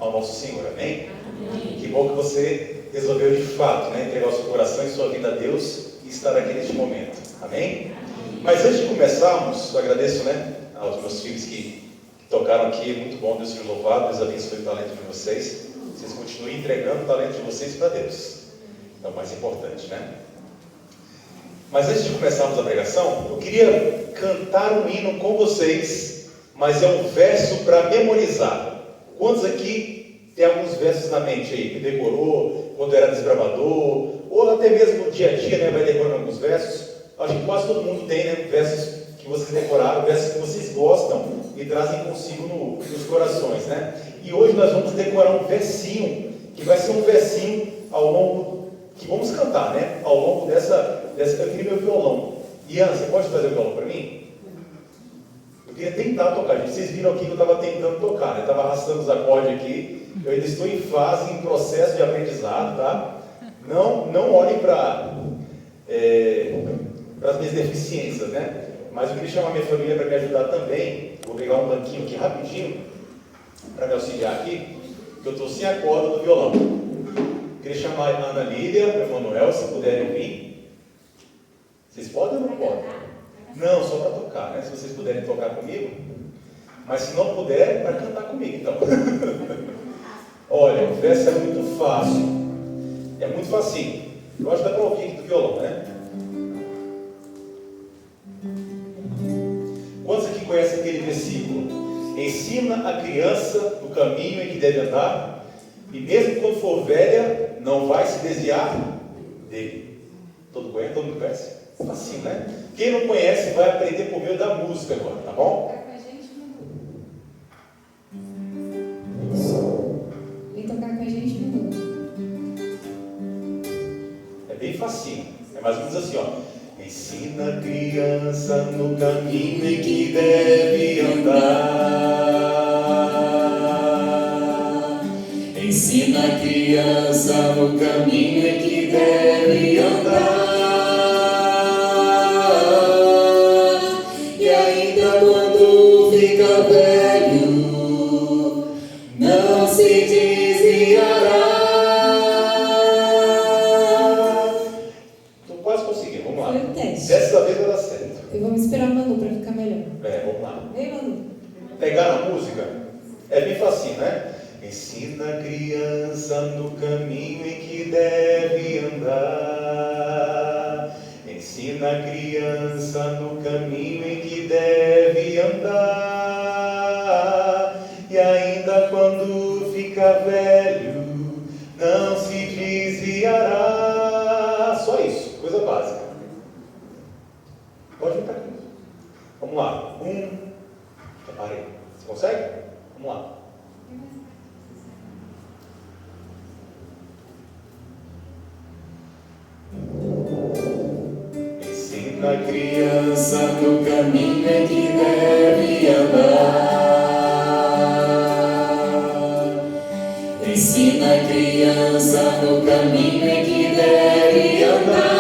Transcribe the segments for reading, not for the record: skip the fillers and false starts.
ao nosso Senhor, amém? Que bom que você resolveu de fato, entregar o seu coração e sua vida a Deus e estar aqui neste momento, amém? Mas antes de começarmos, eu agradeço aos meus filhos que tocaram aqui, muito bom, Deus seja louvado, Deus abençoe o talento de vocês. Vocês continuem entregando o talento de vocês para Deus, é o mais importante, Mas antes de começarmos a pregação, eu queria cantar um hino com vocês, mas é um verso para memorizar. Quantos aqui tem alguns versos na mente aí, que decorou quando era desbravador, ou até mesmo no dia a dia, vai decorando alguns versos? Acho que quase todo mundo tem, versos que vocês decoraram, versos que vocês gostam e trazem consigo nos corações, E hoje nós vamos decorar um versinho, que vai ser um versinho ao longo, que vamos cantar, Ao longo dessa eu queria meu violão. Ian, você pode trazer o violão para mim? Eu queria tentar tocar, gente. Vocês viram aqui que eu estava tentando tocar, Eu estava arrastando os acordes aqui. Eu ainda estou em fase, em processo de aprendizado, tá? Não olhem para as minhas deficiências, Mas eu queria chamar minha família para me ajudar também. Vou pegar um banquinho aqui rapidinho para me auxiliar aqui, que eu estou sem a corda do violão. Queria chamar a Ana Lídia, o Emanuel, se puderem vir. Vocês podem ou não podem? Não, só para tocar, Se vocês puderem tocar comigo. Mas se não puder, para cantar comigo, então. Olha, o verso é muito fácil. É muito facinho. Eu acho que dá para ouvir aqui do violão, Quantos aqui conhecem aquele versículo? Ensina a criança no caminho em que deve andar, e mesmo quando for velha, não vai se desviar dele. Todo mundo conhece? Assim, Quem não conhece vai aprender por meio da música agora, tá bom? Vem tocar com a gente no mundo. É bem facinho. É mais ou menos assim, Ensina a criança no caminho em que deve andar. Ensina a criança no caminho em que deve andar. Dessa vez vai dar certo. E vamos esperar o Manu para ficar melhor. Vamos lá. Vem, Manu. Pegar a música é bem facinho, Ensina a criança no caminho em que deve andar. Ensina a criança no caminho em que deve andar. E ainda quando ficar velho, não se desviará. Só isso, coisa básica. Pode ficar aqui. Vamos lá. Já parei. Você consegue? Vamos lá. Ensina a criança no caminho em que deve andar. Ensina a criança no caminho em que deve andar.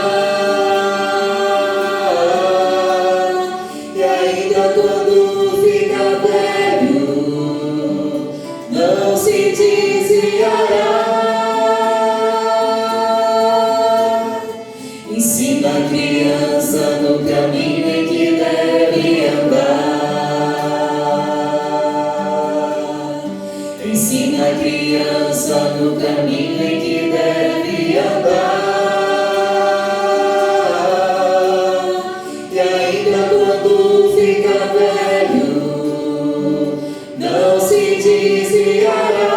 Ensina a criança no caminho em que deve andar. Ensina a criança no caminho em que deve andar. E ainda quando ficar velho, não se desviará.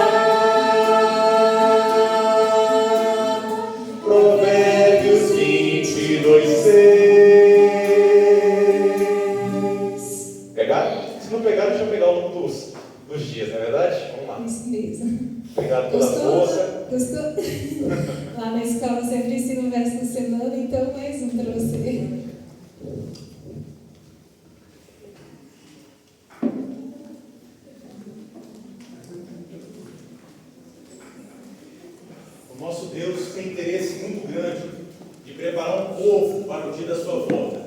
Provérbios 22:6. Pegaram? Se não pegaram, deixa eu pegar ao longo dos dias, não é verdade? Vamos lá. Isso mesmo. Obrigado pela força. Gostou? Lá na escola sempre ensino um verso por semana, então mais um para você. O nosso Deus tem interesse muito grande de preparar um povo para o dia da sua volta.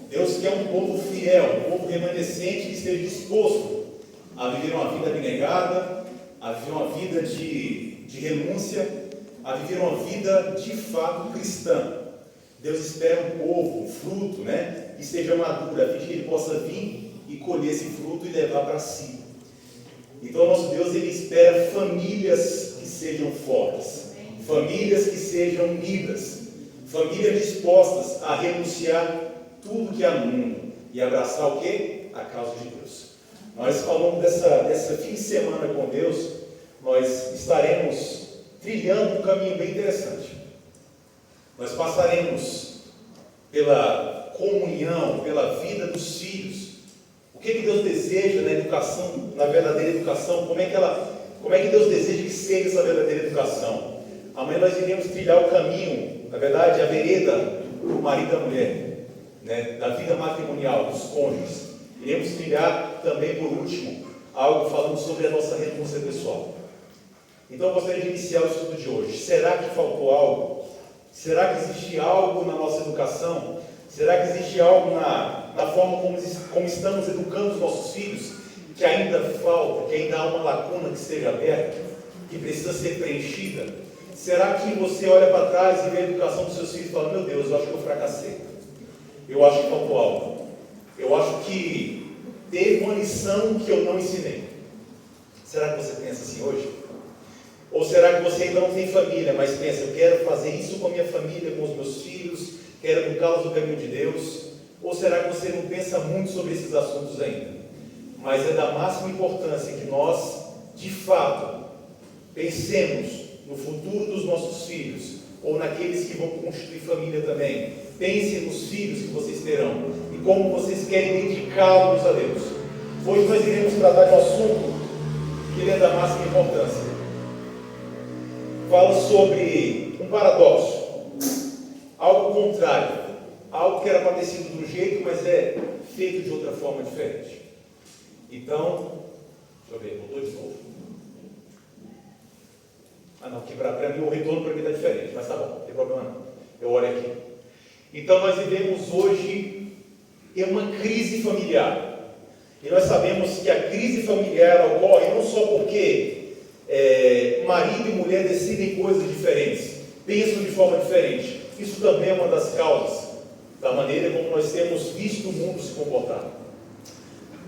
Deus quer um povo fiel, um povo remanescente que esteja disposto a viver uma vida abnegada, a viver uma vida vida de renúncia, a viver uma vida de fato cristã. Deus espera um povo, um fruto, né, que esteja maduro, a fim de que ele possa vir e colher esse fruto e levar para si. Então, nosso Deus, ele espera famílias que sejam fortes, famílias que sejam unidas, famílias dispostas a renunciar tudo que há no mundo e abraçar o quê? A causa de Deus. Nós, ao longo dessa fim de semana com Deus, nós estaremos trilhando um caminho bem interessante. Nós passaremos pela comunhão, pela vida dos filhos. O que Deus deseja na educação, na verdadeira educação? Como é que Deus deseja que seja essa verdadeira educação? Amanhã nós iremos trilhar o caminho, na verdade, a vereda do marido e da mulher, né, da vida matrimonial, dos cônjuges. Iremos trilhar também, por último, algo falando sobre a nossa renúncia pessoal. Então eu gostaria de iniciar o estudo de hoje. Será que faltou algo? Será que existe algo na nossa educação? Será que existe algo na forma como estamos educando os nossos filhos que ainda falta, que ainda há uma lacuna que esteja aberta, que precisa ser preenchida? Será que você olha para trás e vê a educação dos seus filhos e fala: meu Deus, eu acho que eu fracassei, eu acho que faltou algo, eu acho que teve uma lição que eu não ensinei? Será que você pensa assim hoje? Ou será que você ainda não tem família, mas pensa: eu quero fazer isso com a minha família, com os meus filhos, quero educá-los no caminho de Deus? Ou será que você não pensa muito sobre esses assuntos ainda? Mas é da máxima importância que nós, de fato, pensemos no futuro dos nossos filhos, ou naqueles que vão constituir família também. Pensem nos filhos que vocês terão, e como vocês querem dedicá-los a Deus. Hoje nós iremos tratar de um assunto que ele é da máxima importância. Fala sobre um paradoxo, algo contrário, algo que era para ter sido de um jeito, mas é feito de outra forma diferente. Então, deixa eu ver, voltou de novo. Não, que para mim o retorno para mim está diferente, mas tá bom, não tem problema não. Eu olho aqui. Então nós vivemos hoje uma crise familiar. E nós sabemos que a crise familiar ocorre não só porque marido e mulher decidem coisas diferentes, pensam de forma diferente. Isso também é uma das causas da maneira como nós temos visto o mundo se comportar.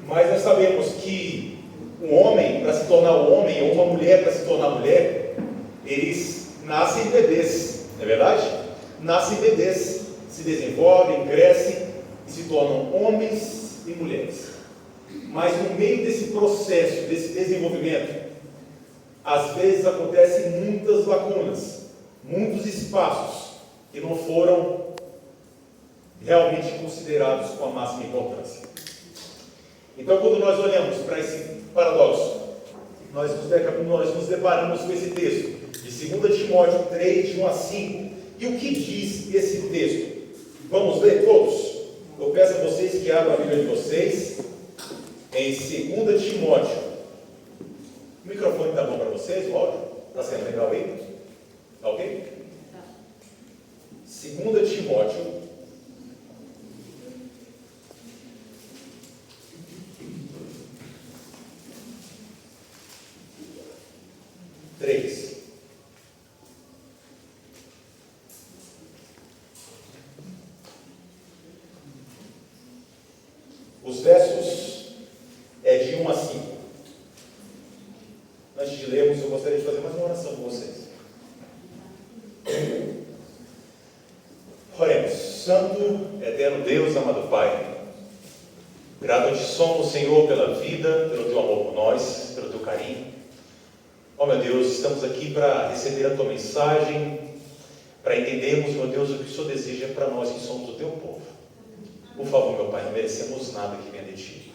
Mas nós sabemos que um homem para se tornar um homem, ou uma mulher para se tornar mulher, eles nascem bebês, não é verdade? Nascem bebês, se desenvolvem, crescem e se tornam homens e mulheres. Mas no meio desse processo, desse desenvolvimento, às vezes acontecem muitas lacunas, muitos espaços que não foram realmente considerados com a máxima importância. Então, quando nós olhamos para esse paradoxo, nós nos deparamos com esse texto de 2 Timóteo 3, de 1 a 5. E o que diz esse texto? Vamos ler todos? Eu peço a vocês que abram a Bíblia de vocês em 2 Timóteo. O microfone está bom para vocês? O áudio? Está sendo legal aí? Está ok? 2 Timóteo 3. Os versos de 1 a 5. Antes de lermos, eu gostaria de fazer mais uma oração com vocês. Oremos. Santo, eterno Deus, amado Pai, grato te somos, Senhor, pela vida, pelo teu amor por nós, pelo teu carinho. Ó meu Deus, estamos aqui para receber a tua mensagem, para entendermos, meu Deus, o que o Senhor deseja para nós que somos o teu povo. Por favor, meu Pai, não merecemos nada que venha de ti.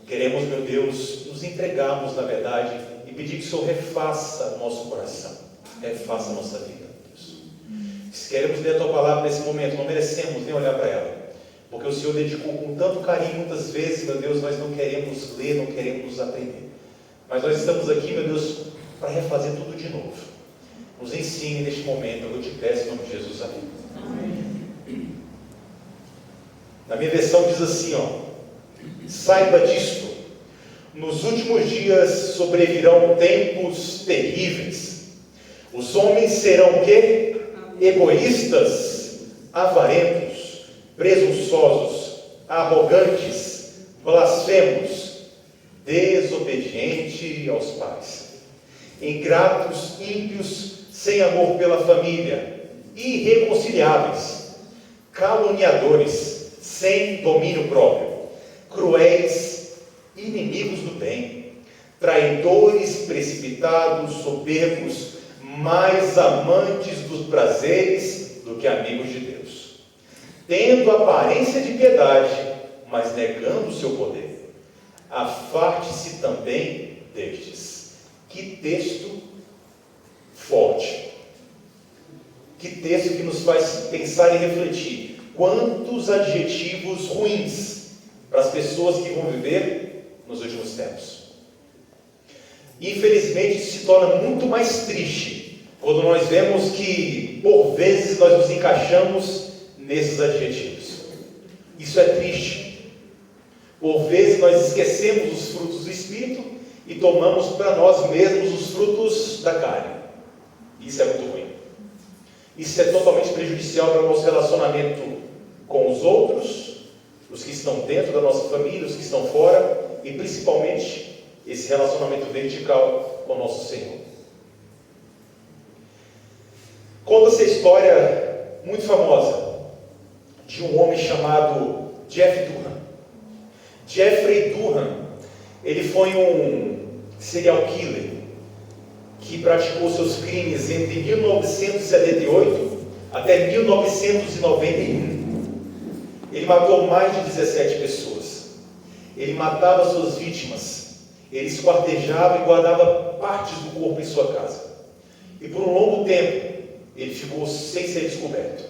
Queremos, meu Deus, nos entregarmos, na verdade, e pedir que o Senhor refaça o nosso coração, refaça a nossa vida, Deus. Se queremos ler a tua palavra nesse momento, não merecemos nem olhar para ela, porque o Senhor dedicou com tanto carinho, muitas vezes, meu Deus, nós não queremos ler, não queremos aprender. Mas nós estamos aqui, meu Deus, para refazer tudo de novo. Nos ensine neste momento, eu te peço em nome de Jesus, amém. Na minha versão diz assim, saiba disto, Nos últimos dias sobrevirão tempos terríveis. Os homens serão o quê? Egoístas, avarentos, presunçosos, arrogantes, blasfemos, desobedientes aos pais, ingratos, ímpios, sem amor pela família, irreconciliáveis, caluniadores, sem domínio próprio, cruéis, inimigos do bem, traidores, precipitados, soberbos, mais amantes dos prazeres do que amigos de Deus, tendo aparência de piedade, mas negando o seu poder. Afaste-se também destes. Que texto forte. Que texto que nos faz pensar e refletir. Quantos adjetivos ruins para as pessoas que vão viver nos últimos tempos. Infelizmente, isso se torna muito mais triste quando nós vemos que, por vezes, nós nos encaixamos nesses adjetivos. Isso é triste. Por vezes, nós esquecemos os frutos do Espírito e tomamos para nós mesmos os frutos da carne. Isso é muito ruim. Isso é totalmente prejudicial para o nosso relacionamento com os outros, os que estão dentro da nossa família, os que estão fora, e principalmente esse relacionamento vertical com o nosso Senhor. Conta-se a história muito famosa de um homem chamado Jeff Durham. Jeffrey Durham, ele foi um serial killer que praticou seus crimes entre 1978 até 1991. Ele matou mais de 17 pessoas. Ele matava suas vítimas. Ele esquartejava e guardava partes do corpo em sua casa. E por um longo tempo, ele ficou sem ser descoberto.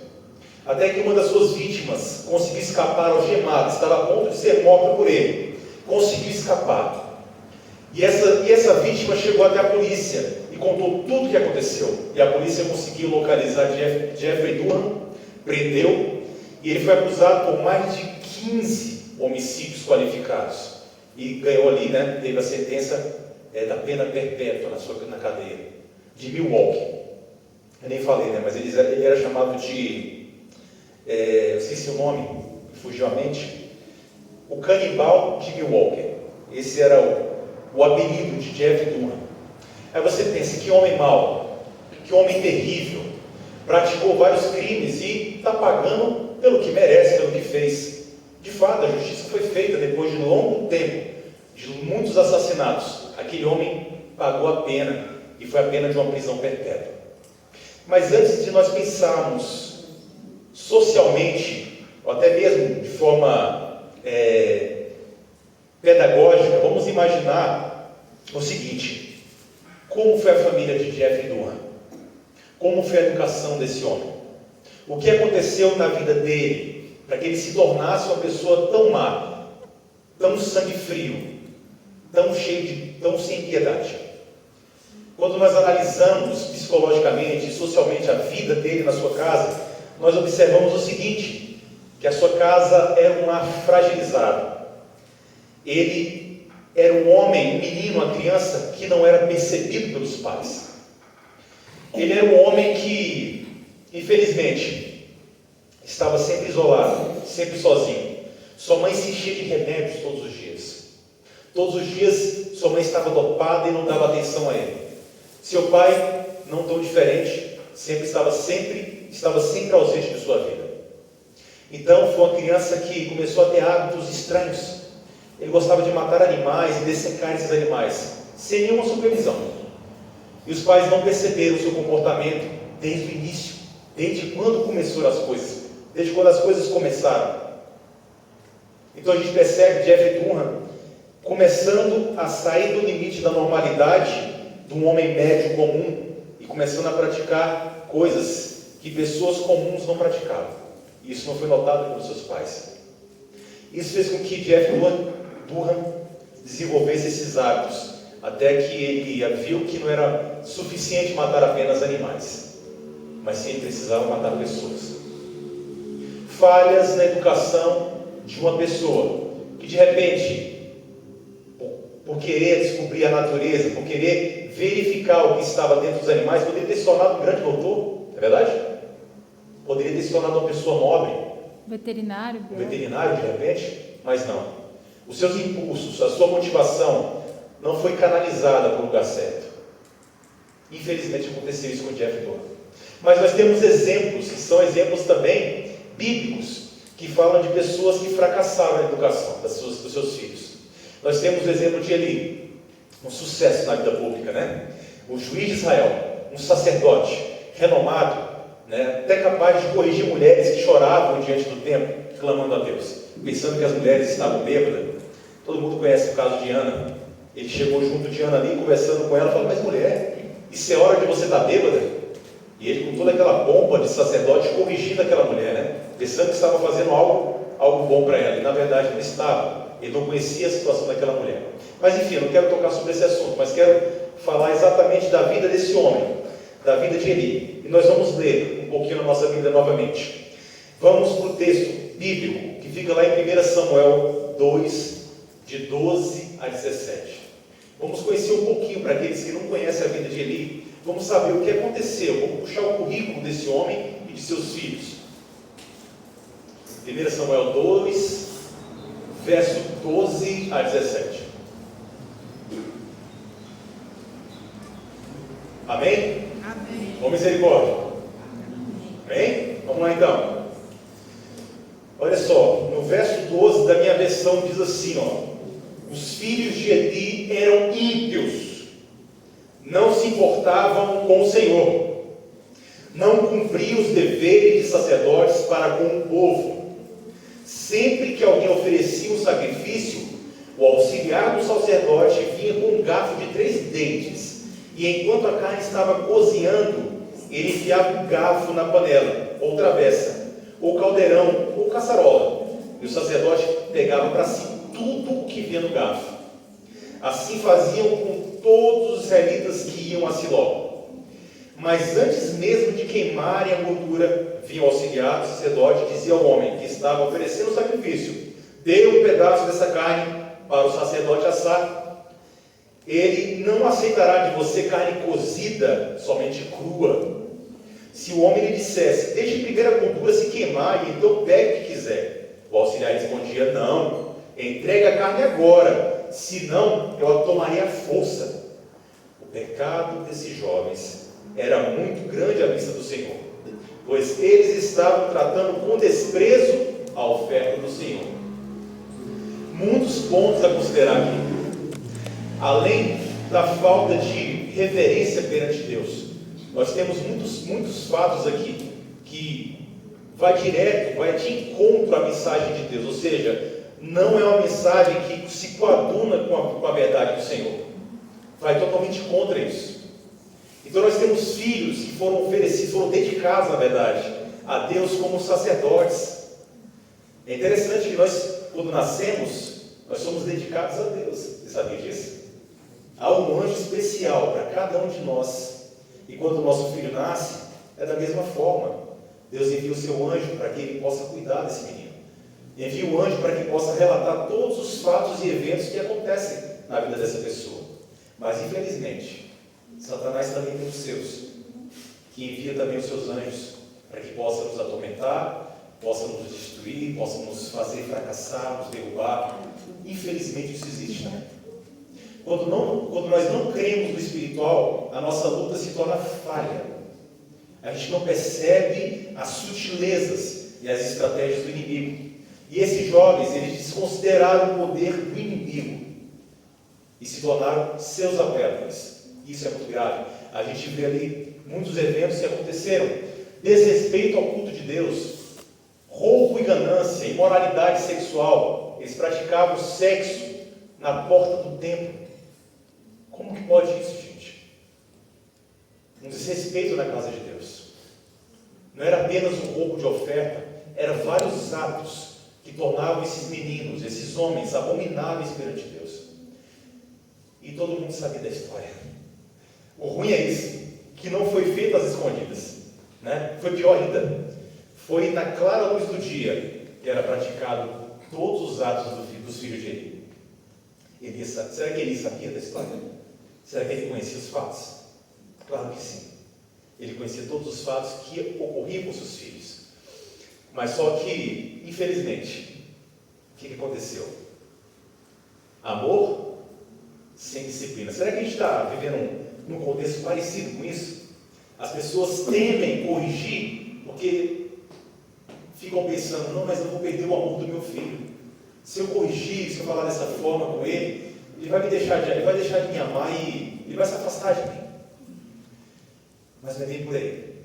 Até que uma das suas vítimas conseguiu escapar algemada, estava a ponto de ser morta por ele. Conseguiu escapar. E essa vítima chegou até a polícia e contou tudo o que aconteceu. E a polícia conseguiu localizar Jeffrey Durham, prendeu, e ele foi acusado por mais de 15 homicídios qualificados. E ganhou ali, teve a sentença da pena perpétua na cadeia, de Milwaukee. Eu nem falei, mas ele era chamado de, eu esqueci o nome, fugiu a mente, o canibal de Milwaukee. Esse era o apelido de Jeff Durham. Aí você pensa, que homem mau, que homem terrível, praticou vários crimes e está pagando pelo que merece, pelo que fez. De fato, a justiça foi feita depois de longo tempo, de muitos assassinatos. Aquele homem pagou a pena, e foi a pena de uma prisão perpétua. Mas antes de nós pensarmos socialmente, ou até mesmo de forma pedagógica, vamos imaginar o seguinte: como foi a família de Jeffrey Durham? Como foi a educação desse homem? O que aconteceu na vida dele para que ele se tornasse uma pessoa tão má, tão sangue frio, tão sem piedade? Quando nós analisamos psicologicamente e socialmente a vida dele na sua casa, nós observamos o seguinte: que a sua casa era um lar fragilizado. Ele era um homem, um menino, uma criança que não era percebido pelos pais. Ele era um homem que, infelizmente, estava sempre isolado, sempre sozinho. Sua mãe se enchia de remédios todos os dias. Todos os dias sua mãe estava dopada e não dava atenção a ele. Seu pai, não tão diferente, estava sempre ausente de sua vida. Então foi uma criança que começou a ter hábitos estranhos. Ele gostava de matar animais e dessecar esses animais, sem nenhuma supervisão. E os pais não perceberam o seu comportamento desde o início, desde quando começaram as coisas, desde quando as coisas começaram. Então a gente percebe Jeffrey Durham começando a sair do limite da normalidade de um homem médio comum e começando a praticar coisas que pessoas comuns não praticavam. E isso não foi notado pelos seus pais. Isso fez com que Jeffrey Durham desenvolvesse esses hábitos, até que ele viu que não era suficiente matar apenas animais, mas sim ele precisava matar pessoas. Falhas na educação de uma pessoa que de repente, por querer descobrir a natureza, por querer verificar o que estava dentro dos animais, poderia ter se tornado um grande doutor, é verdade? Poderia ter se tornado uma pessoa nobre, Veterinário, um veterinário de repente, mas não. Os seus impulsos, a sua motivação não foi canalizada para o lugar certo. Infelizmente aconteceu isso com Jeff Dorn. Mas nós temos exemplos, que são exemplos também bíblicos, que falam de pessoas que fracassaram na educação dos seus filhos. Nós temos o exemplo de Eli, um sucesso na vida pública, né? O juiz de Israel, um sacerdote renomado, né? Até capaz de corrigir mulheres que choravam diante do templo, clamando a Deus, pensando que as mulheres estavam bêbadas. Todo mundo conhece o caso de Ana. Ele chegou junto de Ana ali, conversando com ela, falou: mas mulher, isso é hora de você estar bêbada? E ele, com toda aquela pompa de sacerdote, corrigindo aquela mulher, né? Pensando que estava fazendo algo bom para ela, e na verdade não estava. Ele não conhecia a situação daquela mulher. Mas enfim, eu não quero tocar sobre esse assunto, mas quero falar exatamente da vida desse homem, da vida de Eli. E nós vamos ler um pouquinho na nossa vida novamente. Vamos para o texto bíblico, que fica lá em 1 Samuel 2, de 12 a 17. Vamos conhecer um pouquinho, para aqueles que não conhecem a vida de Eli, vamos saber o que aconteceu, vamos puxar o currículo desse homem e de seus filhos. 1 Samuel 2, verso 12 a 17. Amém? Amém. Com misericórdia. Amém? Vamos lá então. Olha só, no verso 12 da minha versão diz assim, ó: os filhos de Eli eram ímpios, não se importavam com o Senhor, não cumpriam os deveres de sacerdotes para com o povo. Sempre que alguém oferecia um sacrifício, o auxiliar do sacerdote vinha com um garfo de 3 dentes, e enquanto a carne estava cozinhando, ele enfiava o garfo na panela, ou travessa, ou caldeirão, ou caçarola, e o sacerdote pegava para si tudo o que vinha no garfo. Assim faziam com todos os israelitas que iam a Siló. Mas antes mesmo de queimarem a gordura, vinha o auxiliar do sacerdote e dizia ao homem que estava oferecendo o sacrifício: dê um pedaço dessa carne para o sacerdote assar. Ele não aceitará de você carne cozida, somente crua. Se o homem lhe dissesse: deixe primeiro a gordura se queimar e então pegue o que quiser, o auxiliar respondia: não, entregue a carne agora, senão eu a tomarei à força. O pecado desses jovens era muito grande à vista do Senhor, pois eles estavam tratando com desprezo a oferta do Senhor. Muitos pontos a considerar aqui. Além da falta de reverência perante Deus, nós temos muitos fatos aqui que vai de encontro à mensagem de Deus, ou seja, não é uma mensagem que se coaduna com a verdade do Senhor, vai totalmente contra isso. Então nós temos filhos que foram oferecidos, foram dedicados, na verdade, a Deus como sacerdotes. É interessante que nós, quando nascemos, nós somos dedicados a Deus. Você sabia disso? Há um anjo especial para cada um de nós. E quando o nosso filho nasce, é da mesma forma. Deus envia o seu anjo para que ele possa cuidar desse menino. Envia o anjo para que possa relatar todos os fatos e eventos que acontecem na vida dessa pessoa. Mas infelizmente, Satanás também tem os seus, que envia também os seus anjos para que possa nos atormentar, possa nos destruir, possa nos fazer fracassar, nos derrubar. Infelizmente isso existe, né? Quando nós não cremos no espiritual, a nossa luta se torna falha. A gente não percebe as sutilezas e as estratégias do inimigo. E esses jovens, eles desconsideraram o poder do inimigo e se tornaram seus alvéolos. Isso é muito grave. A gente vê ali muitos eventos que aconteceram: desrespeito ao culto de Deus, roubo e ganância, imoralidade sexual. Eles praticavam sexo na porta do templo. Como que pode isso, gente? Um desrespeito na casa de Deus. Não era apenas um roubo de oferta, eram vários atos que tornavam esses meninos, esses homens, abomináveis perante Deus. E todo mundo sabia da história. O ruim é isso, que não foi feito às escondidas, né? Foi pior ainda. Foi na clara luz do dia que era praticado todos os atos dos filhos de Eli. Será que Eli sabia da história? Será que ele conhecia os fatos? Claro que sim. Ele conhecia todos os fatos que ocorriam com seus filhos. Mas só que, infelizmente, o que aconteceu? Amor sem disciplina. Será que a gente está vivendo num contexto parecido com isso? As pessoas temem corrigir porque ficam pensando, não, mas eu vou perder o amor do meu filho. Se eu corrigir, se eu falar dessa forma com ele, ele vai deixar de me amar e ele vai se afastar de mim. Mas não é nem por aí.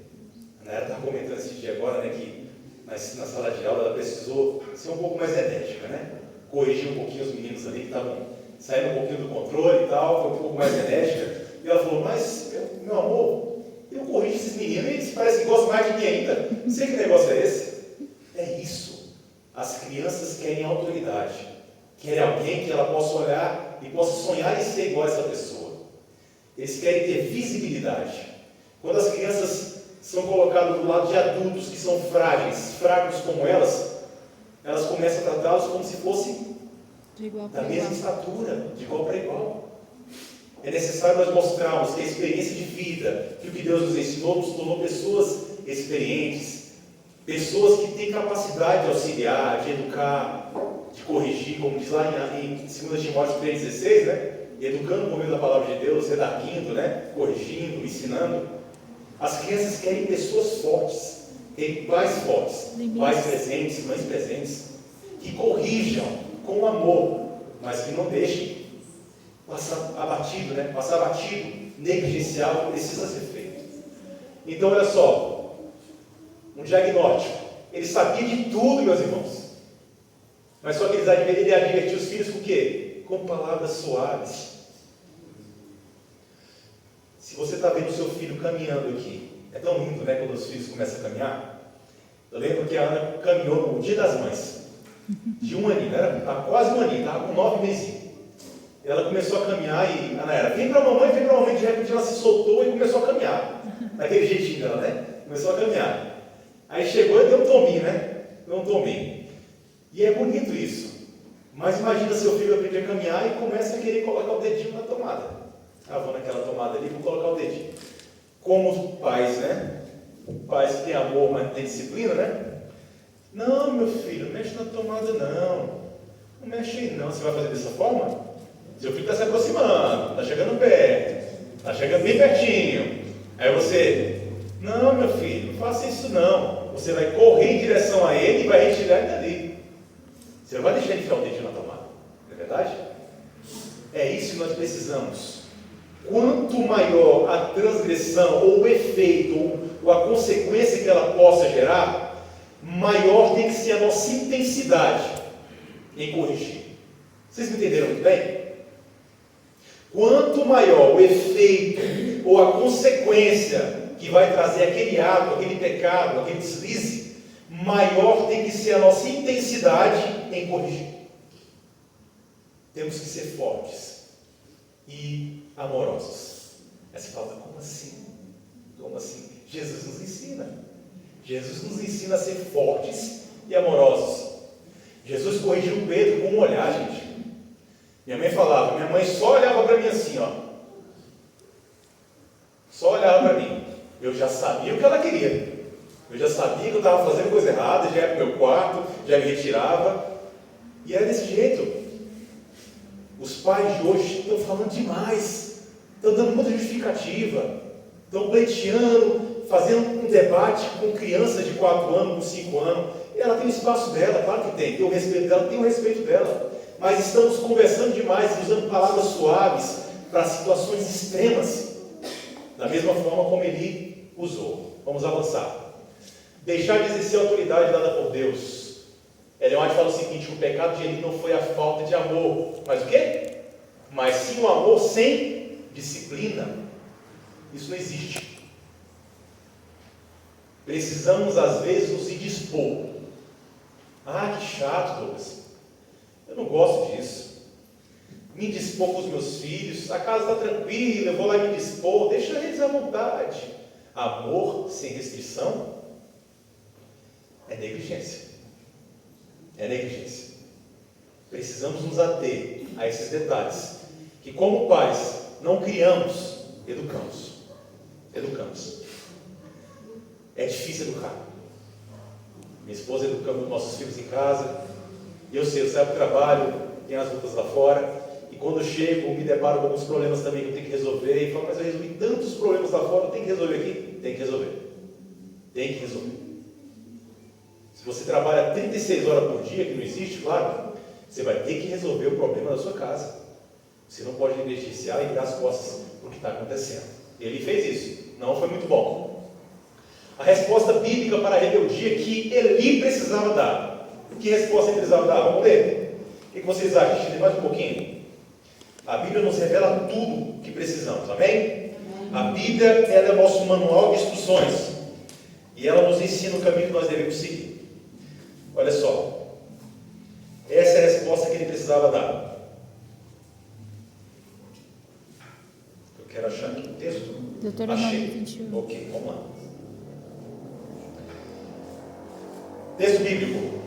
A Nayara estava comentando esse dia agora, né, que na sala de aula ela precisou ser um pouco mais enérgica, né? Corrigir um pouquinho os meninos ali que estavam saindo um pouquinho do controle e tal, foi um pouco mais enérgica. E ela falou, mas, meu amor, eu corrijo esses meninos e eles parecem que gostam mais de mim ainda. Não sei que negócio é esse. É isso. As crianças querem autoridade. Querem alguém que ela possa olhar e possa sonhar em ser igual a essa pessoa. Eles querem ter visibilidade. Quando as crianças são colocadas do lado de adultos que são frágeis, fracos como elas começam a tratá-los como se fossem da mesma estatura, de igual para igual. É necessário nós mostrarmos que a experiência de vida, que o que Deus nos ensinou, nos tornou pessoas experientes, pessoas que têm capacidade de auxiliar, de educar, de corrigir, como diz lá em 2 Timóteo 3,16, né? Educando por meio da palavra de Deus, redarguindo, né? Corrigindo, ensinando. As crianças querem pessoas fortes, querem pais fortes, pais presentes, mães presentes, que corrijam com amor, mas que não deixem passar abatido, né? Passar abatido, negligenciado, precisa ser feito. Então, olha só, um diagnóstico. Ele sabia de tudo, meus irmãos. Mas só que ele advertia os filhos com o quê? Com palavras suaves. Se você está vendo o seu filho caminhando aqui, é tão lindo, né, quando os filhos começam a caminhar. Eu lembro que a Ana caminhou no Dia das Mães, de 1 aninho, estava quase 1 aninho, estava com 9 meses. Ela começou a caminhar e a Ana era, vem para a mamãe, de repente ela se soltou e começou a caminhar. Daquele jeitinho dela, né? Começou a caminhar. Aí chegou e deu um tombinho, né? Deu um tombinho. E é bonito isso. Mas imagina seu filho aprender a caminhar e começa a querer colocar o dedinho na tomada. Vou naquela tomada ali, vou colocar o dedinho. Como os pais, né? Pais que têm amor, mas não têm disciplina, né? Não, meu filho, não mexe na tomada não. Não mexe aí não. Você vai fazer dessa forma? Seu filho está se aproximando, está chegando perto, está chegando bem pertinho. Aí você, não, meu filho, não faça isso não. Você vai correr em direção a ele e vai retirar ele dali. Você não vai deixar ele enfiar o dedinho na tomada. Não é verdade? É isso que nós precisamos. Quanto maior a transgressão, ou o efeito, ou a consequência que ela possa gerar, maior tem que ser a nossa intensidade em corrigir. Vocês me entenderam muito bem? Quanto maior o efeito, ou a consequência que vai trazer aquele ato, aquele pecado, aquele deslize, maior tem que ser a nossa intensidade em corrigir. Temos que ser fortes e amorosos. Aí você fala, como assim? Como assim? Jesus nos ensina. Jesus nos ensina a ser fortes e amorosos. Jesus corrigiu Pedro com um olhar, gente. Minha mãe falava, minha mãe só olhava para mim assim, ó. Só olhava para mim. Eu já sabia o que ela queria. Eu já sabia que eu estava fazendo coisa errada, já ia para o meu quarto, já me retirava. E era desse jeito. Os pais de hoje estão falando demais, estão dando muita justificativa, estão pleiteando, fazendo um debate com crianças de 4 anos, com 5 anos. Ela tem o espaço dela, claro que tem o respeito dela, tem o respeito dela. Mas estamos conversando demais, usando palavras suaves para situações extremas, da mesma forma como ele usou. Vamos avançar. Deixar de exercer a autoridade dada por Deus. Ellen White fala o seguinte: o pecado de Eli não foi a falta de amor, mas o quê? Mas sim o amor sem disciplina. Isso não existe. Precisamos às vezes nos indispor. Ah, que chato, Douglas. Eu não gosto disso. Me indispor com os meus filhos, a casa está tranquila, eu vou lá me dispor, deixa eles à vontade. Amor sem restrição é negligência. É negligência. Precisamos nos ater a esses detalhes, que como pais não criamos, educamos. É difícil educar. Minha esposa educando nossos filhos em casa, e eu sei, eu saio do trabalho, tem as lutas lá fora, e quando eu chego, me deparo com alguns problemas também que eu tenho que resolver, e falo, mas eu resolvi tantos problemas lá fora, eu tenho que resolver aqui? Tem que resolver. Se você trabalha 36 horas por dia, que não existe, claro, você vai ter que resolver o problema da sua casa. Você não pode negligenciar e virar as costas para o que está acontecendo. Ele fez isso, não foi muito bom. A resposta bíblica para a rebeldia que Eli precisava dar. Que resposta ele precisava dar? Vamos ler. O que vocês acham? Deixa eu ler mais um pouquinho. A Bíblia nos revela tudo o que precisamos, amém? A Bíblia, ela é o nosso manual de instruções. E ela nos ensina o caminho que nós devemos seguir. Olha só. Essa é a resposta que ele precisava dar. Eu quero achar aqui o texto. Deuteronômio 21. Ok, vamos lá. Texto bíblico.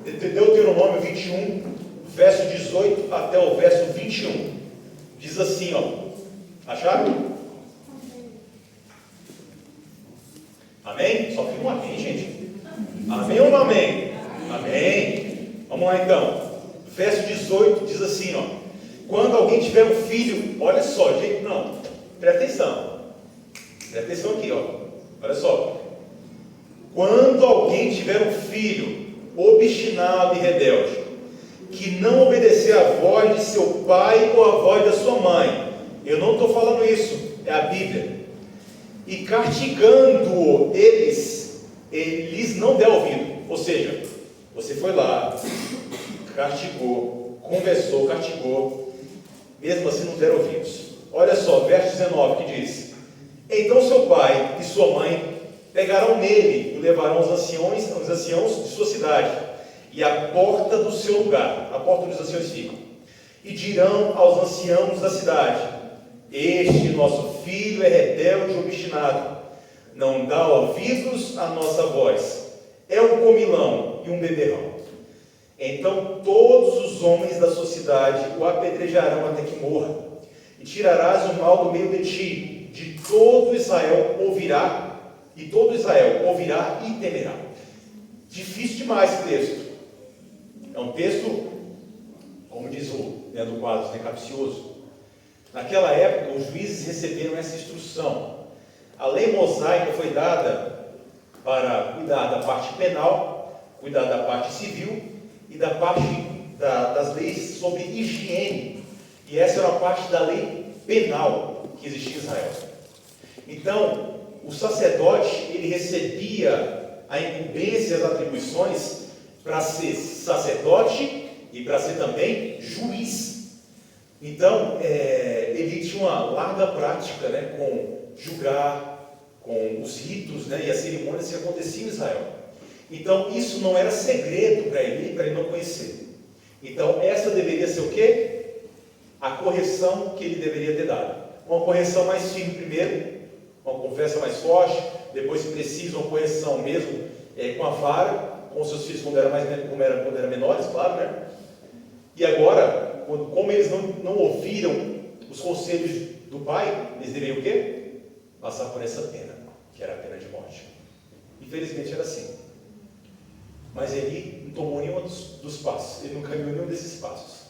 Deuteronômio 21, verso 18 até o verso 21. Diz assim, ó. Acharam? Amém? Só fica um amém, gente. Amém ou não amém? Amém. Vamos lá então. Verso 18 diz assim, ó. Quando alguém tiver um filho, olha só, gente, não. Presta atenção. Presta atenção aqui, ó. Olha só. Quando alguém tiver um filho obstinado e rebelde, que não obedecer à voz de seu pai ou à voz da sua mãe, eu não estou falando isso, é a Bíblia, e castigando-o eles não der ouvido. Ou seja, você foi lá, castigou, conversou, castigou, mesmo assim não deram ouvidos. Olha só, verso 19 que diz: então seu pai e sua mãe pegarão nele e o levarão aos anciãos de sua cidade, e à porta do seu lugar, a porta dos anciãos ficam, e dirão aos anciãos da cidade: este nosso filho é rebelde e obstinado, não dá ouvidos à nossa voz, é um comilão e um beberrão. Então todos os homens da sua cidade o apedrejarão até que morra, e tirarás o mal do meio de ti, de todo Israel ouvirá, e todo Israel ouvirá e temerá. Difícil demais esse texto. É um texto, como diz o do quadro, capcioso. Naquela época, os juízes receberam essa instrução. A lei mosaica foi dada para cuidar da parte penal, cuidar da parte civil e da parte das leis sobre higiene. E essa era a parte da lei penal que existia em Israel. Então, o sacerdote, ele recebia a incumbência, as atribuições para ser sacerdote e para ser também juiz. Então, ele tinha uma larga prática, com julgar, com os ritos, e as cerimônias que aconteciam em Israel. Então, isso não era segredo para ele não conhecer. Então, essa deveria ser o quê? A correção que ele deveria ter dado. Uma correção mais firme primeiro, uma conversa mais forte, depois, se preciso, uma correção mesmo com a vara, com seus filhos quando eram menores, claro, E agora, como eles não ouviram os conselhos do pai, eles deveriam o quê? Passar por essa pena, que era a pena de morte. Infelizmente era assim. Mas ele não tomou nenhum dos passos, ele não caminhou nenhum desses passos.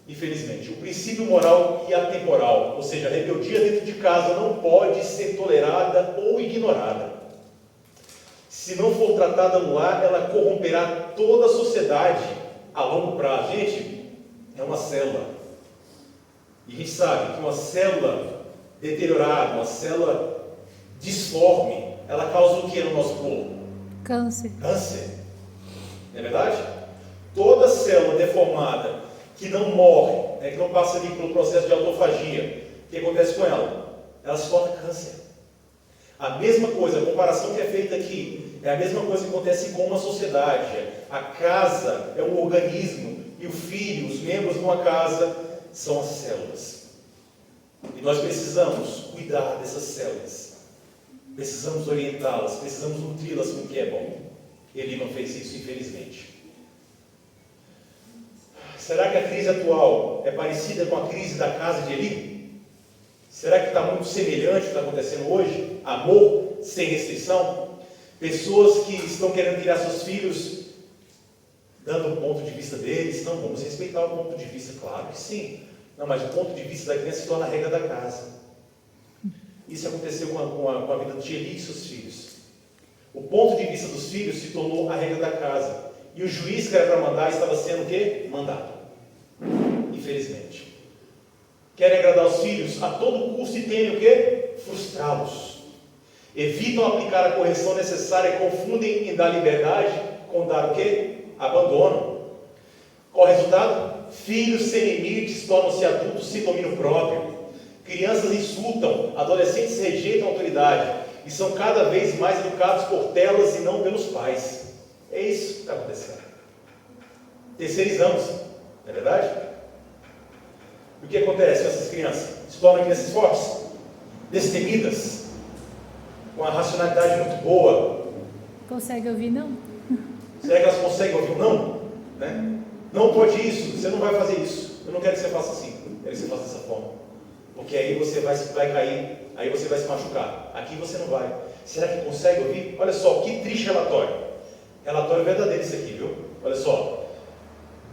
Infelizmente, o princípio moral e atemporal, ou seja, a rebeldia dentro de casa não pode ser tolerada ou ignorada. Se não for tratada no lar, ela corromperá toda a sociedade a longo prazo. Gente, é uma célula. E a gente sabe que uma célula deteriorada, uma célula disforme, ela causa o que no nosso corpo? Câncer. Câncer. Não é verdade? Toda célula deformada que não morre, que não passa ali pelo processo de autofagia, o que acontece com ela? Ela se torna câncer. A mesma coisa, a comparação que é feita aqui, é a mesma coisa que acontece com uma sociedade. A casa é um organismo, e o filho, os membros de uma casa, são as células. E nós precisamos cuidar dessas células. Precisamos orientá-las, precisamos nutri-las com o que é bom. Ele não fez isso, infelizmente. Será que a crise atual é parecida com a crise da casa de Eli? Será que está muito semelhante ao que está acontecendo hoje? Amor sem restrição? Pessoas que estão querendo criar seus filhos dando o ponto de vista deles. Não, vamos respeitar o ponto de vista, claro que sim. Não, mas o ponto de vista da criança se torna a regra da casa. Isso aconteceu com a vida de Eli e seus filhos. O ponto de vista dos filhos se tornou a regra da casa. E o juiz que era para mandar estava sendo o quê? Mandado. Infelizmente. Querem agradar os filhos a todo custo e temem o quê? Frustrá-los. Evitam aplicar a correção necessária e confundem em dar liberdade com dar o quê? Abandono. Qual o resultado? Filhos sem limites tornam-se adultos sem domínio próprio. Crianças insultam, adolescentes rejeitam a autoridade e são cada vez mais educados por telas e não pelos pais. É isso que está acontecendo. Terceirizamos, não é verdade? O que acontece com essas crianças? Se tornam crianças fortes, destemidas, com a racionalidade muito boa. Consegue ouvir, não? Será que elas conseguem ouvir um não? Né? Não pode isso, você não vai fazer isso. Eu não quero que você faça assim, eu quero que você faça dessa forma. Porque aí você vai cair, aí você vai se machucar. Aqui você não vai. Será que consegue ouvir? Olha só, que triste relatório. Relatório verdadeiro esse aqui, viu? Olha só.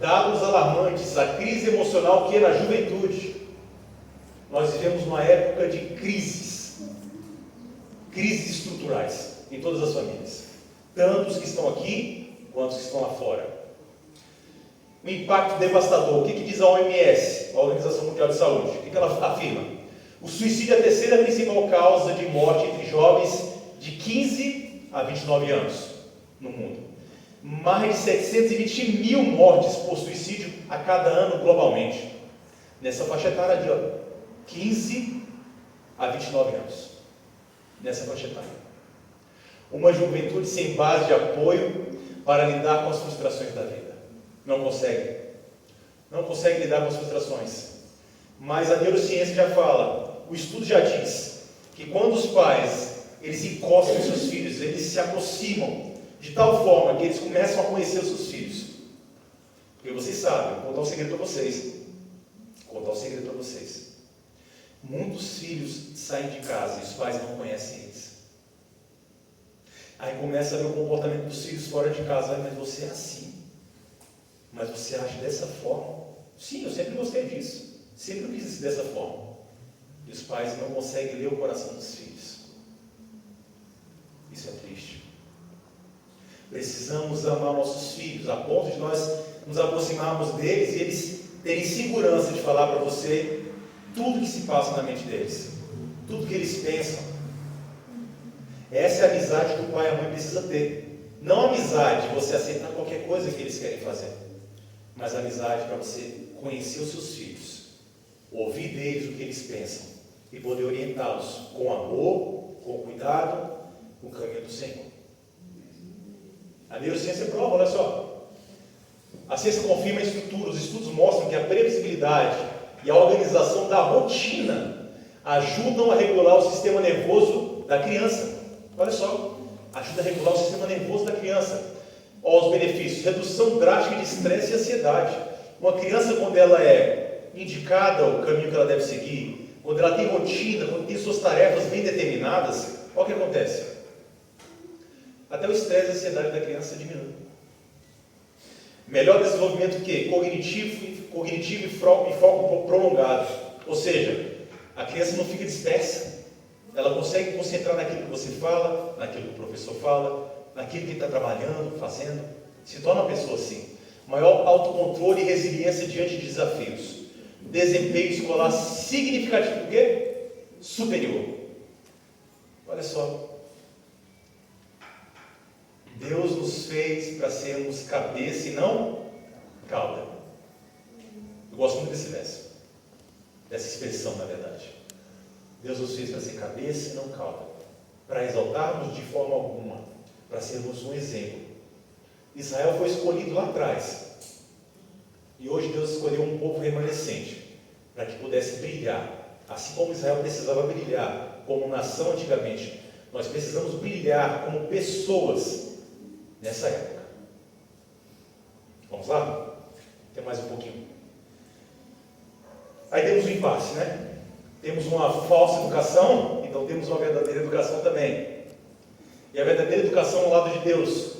Dados alarmantes, a crise emocional que é na juventude. Nós vivemos uma época de crises. Crises estruturais em todas as famílias. Tanto os que estão aqui, quanto os que estão lá fora. O impacto devastador. O que diz a OMS, a Organização Mundial de Saúde? O que ela afirma? O suicídio é a terceira principal causa de morte entre jovens de 15 a 29 anos no mundo. Mais de 720 mil mortes por suicídio a cada ano globalmente. Nessa faixa etária ali, ó, 15 a 29 anos. Nessa faixa etária. Uma juventude sem base de apoio para lidar com as frustrações da vida. Não consegue. Não consegue lidar com as frustrações. Mas a neurociência já fala, o estudo já diz, que quando os pais, eles encostam em seus filhos, eles se aproximam de tal forma que eles começam a conhecer os seus filhos. Porque vocês sabem, vou contar um segredo para vocês. Vou contar um segredo para vocês. Muitos filhos saem de casa e os pais não conhecem eles. Aí começa a ver o comportamento dos filhos fora de casa. Mas você é assim. Mas você age dessa forma? Sim, eu sempre gostei disso. Sempre quis ser dessa forma. E os pais não conseguem ler o coração dos filhos. Isso é triste. Precisamos amar nossos filhos, a ponto de nós nos aproximarmos deles e eles terem segurança de falar para você tudo que se passa na mente deles. Tudo que eles pensam. Essa é a amizade que o pai e a mãe precisam ter. Não a amizade de você aceitar qualquer coisa que eles querem fazer. Mas a amizade para você conhecer os seus filhos, ouvir deles o que eles pensam e poder orientá-los com amor, com cuidado, no caminho do Senhor. A neurociência prova, olha só. A ciência confirma a estrutura, os estudos mostram que a previsibilidade e a organização da rotina ajudam a regular o sistema nervoso da criança. Olha só, ajuda a regular o sistema nervoso da criança. Olha os benefícios, redução drástica de estresse e ansiedade. Uma criança, quando ela é indicada o caminho que ela deve seguir, quando ela tem rotina, quando tem suas tarefas bem determinadas, olha o que acontece. Até o estresse e a ansiedade da criança diminui. Melhor desenvolvimento que cognitivo e foco prolongado. Ou seja, a criança não fica dispersa. Ela consegue concentrar naquilo que você fala, naquilo que o professor fala, naquilo que está trabalhando, fazendo. Se torna uma pessoa assim. Maior autocontrole e resiliência diante de desafios. Desempenho escolar significativo do quê? Superior. Olha só. Deus nos fez para sermos cabeça e não cauda. Eu gosto muito desse verso. Dessa expressão, na verdade. Deus nos fez para ser cabeça e não cauda. Para exaltarmos de forma alguma. Para sermos um exemplo. Israel foi escolhido lá atrás. E hoje Deus escolheu um povo remanescente. Para que pudesse brilhar. Assim como Israel precisava brilhar como nação antigamente. Nós precisamos brilhar como pessoas nessa época. Vamos lá? Tem mais um pouquinho. Aí temos um impasse, né? Temos uma falsa educação, então temos uma verdadeira educação também. E a verdadeira educação ao lado de Deus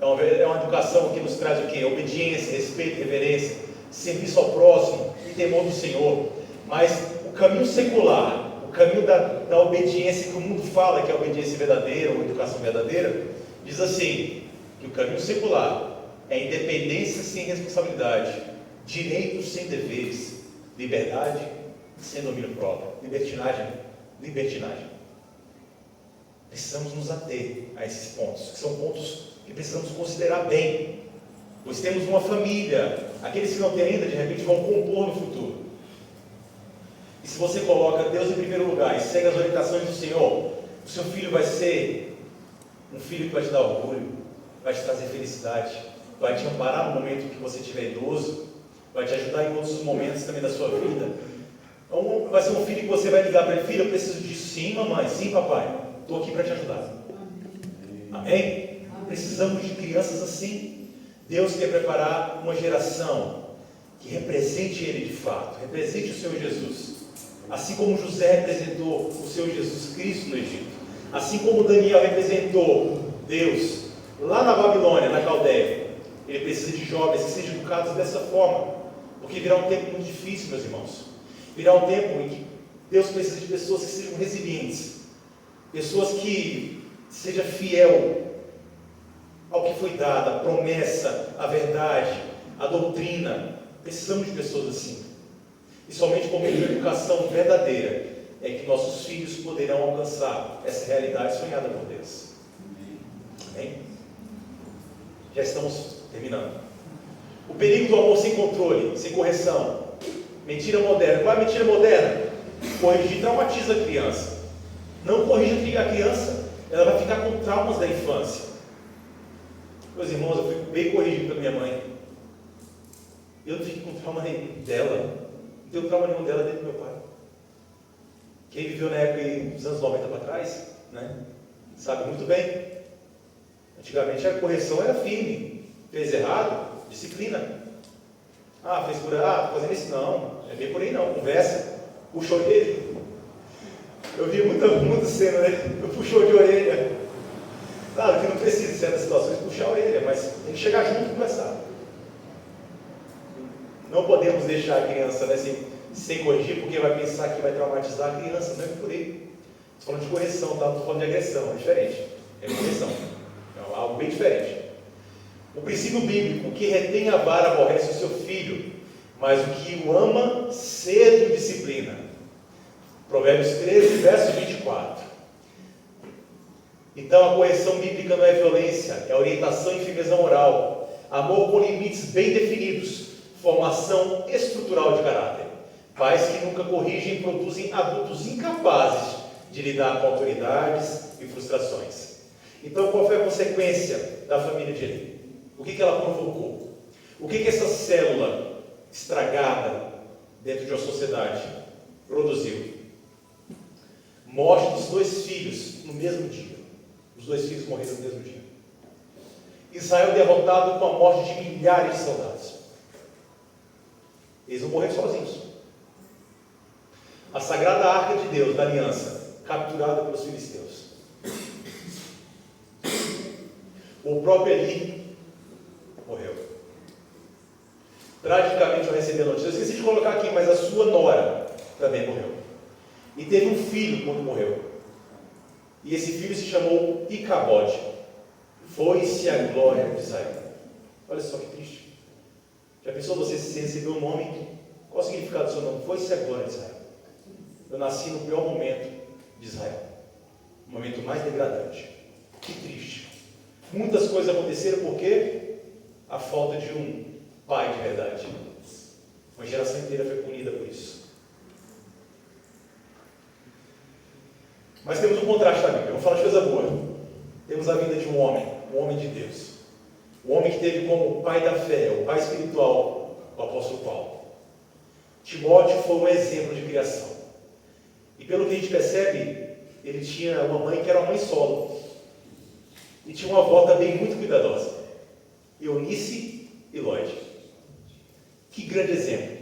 é uma educação que nos traz o quê? Obediência, respeito, reverência, serviço ao próximo e temor do Senhor. Mas o caminho secular, o caminho da obediência que o mundo fala que é a obediência verdadeira ou educação verdadeira, diz assim, que o caminho secular é independência sem responsabilidade, direitos sem deveres, liberdade sem domínio próprio, libertinagem. Precisamos nos ater a esses pontos, que são pontos que precisamos considerar bem, pois temos uma família, aqueles que não têm ainda, de repente vão compor no futuro. E se você coloca Deus em primeiro lugar e segue as orientações do Senhor, o seu filho vai ser um filho que vai te dar orgulho, vai te trazer felicidade, vai te amparar no momento que você estiver idoso, vai te ajudar em outros momentos também da sua vida. Então, vai ser um filho que você vai ligar para ele: filho, eu preciso disso. Sim, mamãe, sim, papai, estou aqui para te ajudar. Amém? Precisamos de crianças assim. Deus quer preparar uma geração que represente Ele de fato, represente o Senhor Jesus. Assim como José representou o Senhor Jesus Cristo no Egito, assim como Daniel representou Deus lá na Babilônia, na Caldeia, ele precisa de jovens que sejam educados dessa forma, porque virá um tempo muito difícil, meus irmãos. Virá um tempo em que Deus precisa de pessoas que sejam resilientes, pessoas que sejam fiel ao que foi dado, a promessa, a verdade, a doutrina. Precisamos de pessoas assim. E somente por meio de uma educação verdadeira é que nossos filhos poderão alcançar essa realidade sonhada por Deus. Amém? Já estamos terminando. O perigo do amor sem controle, sem correção. Mentira moderna. Qual é a mentira moderna? Corrigir traumatiza a criança. Não corrija a criança, ela vai ficar com traumas da infância. Meus irmãos, eu fui bem corrigido pela minha mãe. Eu não fiquei com trauma dela. Não tenho trauma nenhum dela dentro do meu pai. Quem viveu na época dos anos 90 para trás, né, sabe muito bem. Antigamente a correção era firme. Fez errado, disciplina. Fez por fazendo isso não. É bem por aí não. Conversa. Puxou dele. Eu vi muita cena, né? Eu puxou de orelha. Claro que não precisa em certas situações puxar a orelha, mas tem que chegar junto e conversar. Não podemos deixar a criança, né, sem corrigir, porque vai pensar que vai traumatizar a criança. Não é por aí. Estou falando de correção, tá? Não estou falando de agressão, é diferente. É correção. É algo bem diferente. O princípio bíblico: o que retém a vara aborrece o seu filho, mas o que o ama cedo disciplina. Provérbios 13, verso 24. Então a correção bíblica não é violência, é orientação e firmeza moral, amor com limites bem definidos, formação estrutural de caráter. Pais que nunca corrigem produzem adultos incapazes de lidar com autoridades e frustrações. Então, qual foi a consequência da família de Eli? O que ela provocou? O que essa célula estragada dentro de uma sociedade produziu? Morte dos 2 filhos no mesmo dia. Os 2 filhos morreram no mesmo dia. Israel derrotado com a morte de milhares de soldados. Eles não morreram sozinhos. A sagrada arca de Deus, da aliança, capturada pelos filisteus. O próprio Eli morreu. Tragicamente eu recebi a notícia. Eu esqueci de colocar aqui, mas a sua nora também morreu. E teve um filho quando morreu. E esse filho se chamou Icabode. Foi-se a glória de Israel. Olha só que triste. Já pensou você se recebeu um nome? Qual o significado do seu nome? Foi-se a glória de Israel. Eu nasci no pior momento de Israel. O momento mais degradante. Que triste. Muitas coisas aconteceram porque a falta de um pai de verdade. Uma geração inteira foi punida por isso. Mas temos um contraste na Bíblia. Vamos falar de coisa boa. Temos a vida de um homem de Deus. O homem que teve como pai da fé, o pai espiritual, o apóstolo Paulo. Timóteo foi um exemplo de criação. E pelo que a gente percebe, ele tinha uma mãe que era uma mãe solo. E tinha uma avó também muito cuidadosa. Eunice e Lloyd. Que grande exemplo.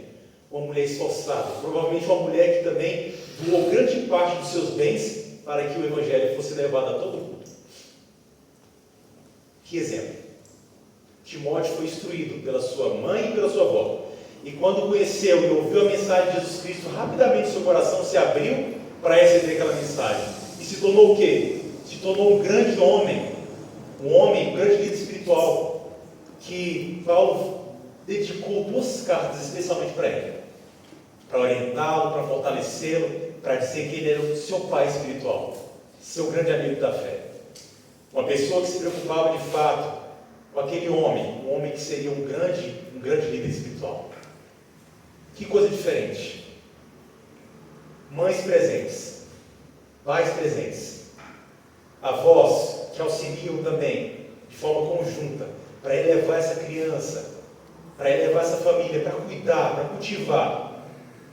Uma mulher esforçada, provavelmente uma mulher que também doou grande parte dos seus bens para que o Evangelho fosse levado a todo mundo. Que exemplo. Timóteo foi instruído pela sua mãe e pela sua avó. E quando conheceu e ouviu a mensagem de Jesus Cristo, rapidamente seu coração se abriu para receber aquela mensagem. E se tornou o quê? Se tornou um grande homem, um grande líder espiritual, que Paulo dedicou 2 cartas especialmente para ele, para orientá-lo, para fortalecê-lo, para dizer que ele era o seu pai espiritual, seu grande amigo da fé. Uma pessoa que se preocupava de fato com aquele homem, um homem que seria um grande líder espiritual. Que coisa diferente. Mães presentes, pais presentes, avós que auxiliam também, de forma conjunta, para elevar essa criança, para elevar essa família, para cuidar, para cultivar,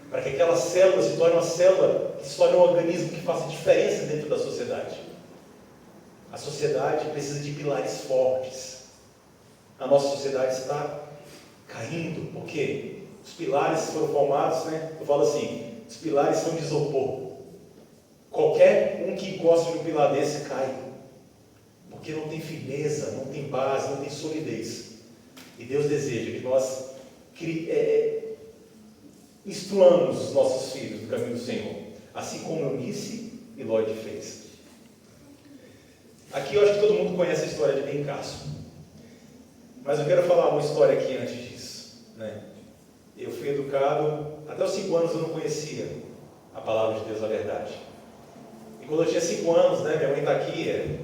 para que aquela célula se torne uma célula, que se torne um organismo que faça diferença dentro da sociedade. A sociedade precisa de pilares fortes. A nossa sociedade está caindo, porque os pilares foram formados, eu falo assim, os pilares são de isopor. Qualquer um que gosta de um pilar desse cai, porque não tem firmeza, não tem base, não tem solidez. E Deus deseja que nós instruamos os nossos filhos no caminho do Senhor, assim como Eunice e Lloyd fez. Aqui eu acho que todo mundo conhece a história de Ben Carson, mas eu quero falar uma história aqui antes disso. Eu fui educado, até os 5 anos eu não conhecia a palavra de Deus, a verdade. E quando eu tinha 5 anos, minha mãe está aqui,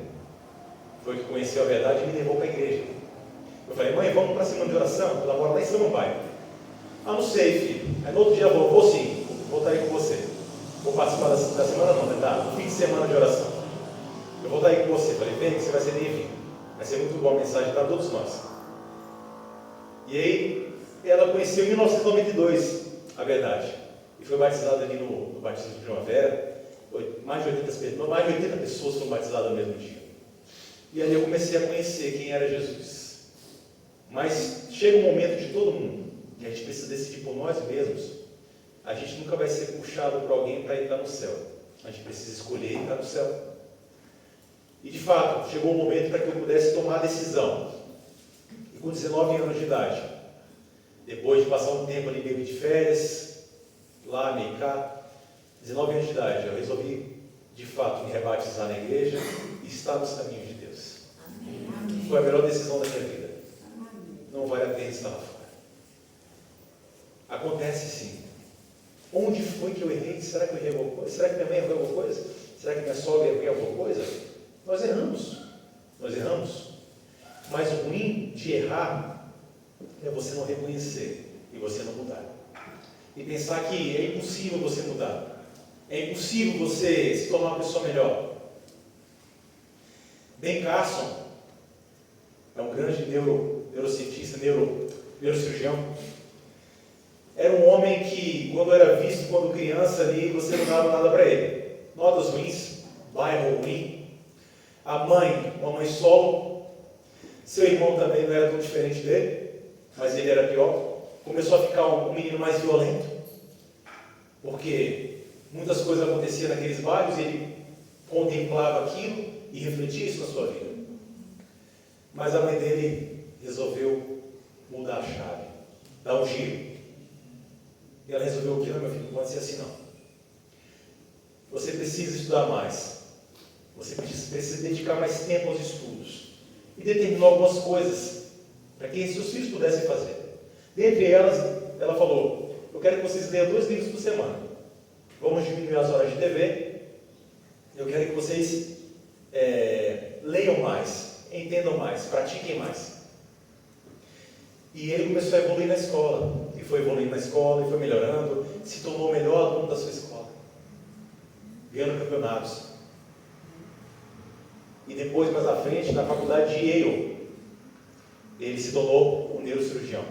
foi que conheceu a verdade e me levou para a igreja. Eu falei, mãe, vamos para a semana de oração? Ela mora lá em Samambaia. Ah, não sei, filho. Aí no outro dia eu vou sim, vou estar aí com você. Vou participar da semana não, tá? Fim de semana de oração. Eu vou estar aí com você. Falei, vem que você vai ser bem-vindo. Vai ser muito boa a mensagem para todos nós. E aí, ela conheceu em 1992 a verdade. E foi batizada ali no batismo de primavera. Mais de 80 pessoas foram batizadas no mesmo dia. E ali eu comecei a conhecer quem era Jesus. Mas chega um momento de todo mundo que a gente precisa decidir por nós mesmos. A gente nunca vai ser puxado por alguém para entrar no céu. A gente precisa escolher entrar no céu. E de fato, chegou o momento para que eu pudesse tomar a decisão. E com 19 anos de idade, depois de passar um tempo ali meio de férias, lá, meio cá, 19 anos de idade, eu resolvi de fato me rebatizar na igreja e estar nos caminhos de Deus. Amém. Foi a melhor decisão da minha vida. Não vale a pena estar lá fora. Acontece sim. Onde foi que eu errei? Será que eu errei alguma coisa? Será que minha mãe errou alguma coisa? Será que minha sogra errou alguma coisa? Nós erramos. Mas o ruim de errar é você não reconhecer e você não mudar. E pensar que é impossível você mudar. É impossível você se tornar uma pessoa melhor. Ben Carson é um grande neurocientista, neurocirurgião. Era um homem que, quando era visto, quando criança ali, você não dava nada para ele. Notas ruins, bairro ruim. A mãe, uma mãe solo. Seu irmão também não era tão diferente dele, mas ele era pior. Começou a ficar um menino mais violento, porque muitas coisas aconteciam naqueles bairros e ele contemplava aquilo e refletia isso na sua vida. Mas a mãe dele resolveu mudar a chave, dar um giro. E ela resolveu o que? Não, meu filho, não pode ser assim não. Você precisa estudar mais. Você precisa dedicar mais tempo aos estudos. E determinou algumas coisas para que seus filhos pudessem fazer. Dentre elas, ela falou, eu quero que vocês leiam 2 livros por semana. Vamos diminuir as horas de TV. Eu quero que vocês leiam mais, entendam mais, pratiquem mais. E ele começou a evoluir na escola. E foi evoluindo na escola, e foi melhorando. Se tornou o melhor aluno da sua escola. Ganhando campeonatos. E depois, mais à frente, na faculdade de Yale, ele se tornou um neurocirurgião.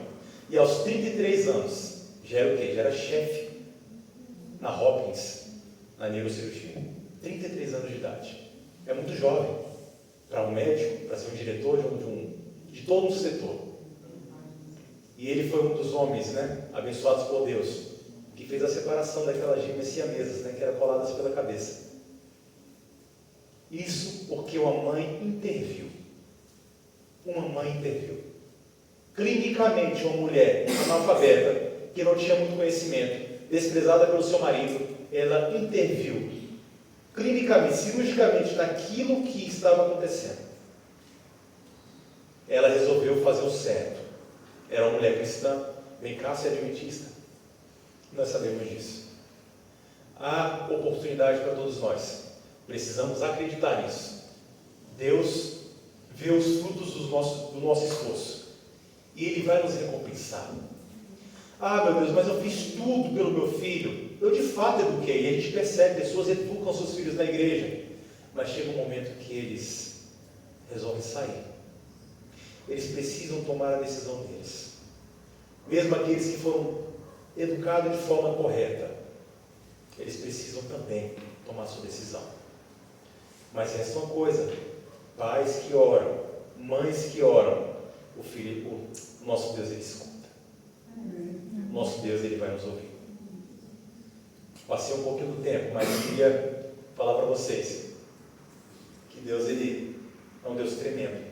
E aos 33 anos, já era o quê? Já era chefe na Hopkins, na neurocirurgia. 33 anos de idade. É muito jovem para um médico, para ser um diretor de todo um setor. E ele foi um dos homens, né, abençoados por Deus, que fez a separação daquelas gêmeas siamesas, né, que eram coladas pela cabeça. Isso porque uma mãe interviu. Uma mãe interviu. Clinicamente, uma mulher analfabeta, que não tinha muito conhecimento, desprezada pelo seu marido, ela interviu clinicamente, cirurgicamente, naquilo que estava acontecendo. Ela resolveu fazer o certo. Era uma mulher cristã. Vem cá, você é adventista? Nós sabemos disso. Há oportunidade para todos nós. Precisamos acreditar nisso. Deus vê os frutos do nosso esforço. E Ele vai nos recompensar. Ah, meu Deus, mas eu fiz tudo pelo meu filho. Eu de fato eduquei. E a gente percebe, pessoas educam seus filhos na igreja. Mas chega um momento que eles resolvem sair. Eles precisam tomar a decisão deles. Mesmo aqueles que foram educados de forma correta, eles precisam também tomar sua decisão. Mas resta uma coisa: pais que oram, mães que oram, o nosso Deus, Ele escuta. O nosso Deus, Ele vai nos ouvir. Passei um pouquinho do tempo, mas eu queria falar para vocês que Deus, Ele é um Deus tremendo.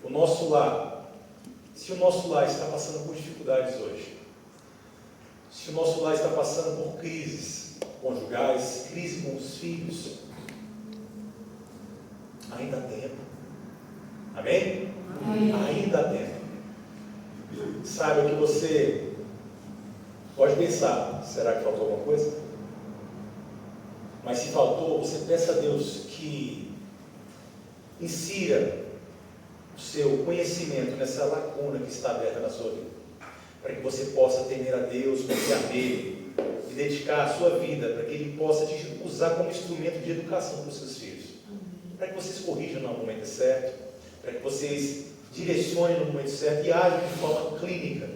O nosso lar, se o nosso lar está passando por dificuldades hoje, se o nosso lar está passando por crises conjugais, crise com os filhos, ainda há tempo. Amém? Amém. Ainda há tempo. Saiba que você pode pensar: será que faltou alguma coisa? Mas se faltou, você peça a Deus que insira o seu conhecimento nessa lacuna que está aberta na sua vida, para que você possa temer a Deus, confiar nele e dedicar a sua vida para que Ele possa te usar como instrumento de educação para os seus filhos, para que vocês corrijam no momento certo, para que vocês direcionem no momento certo e ajam de forma clínica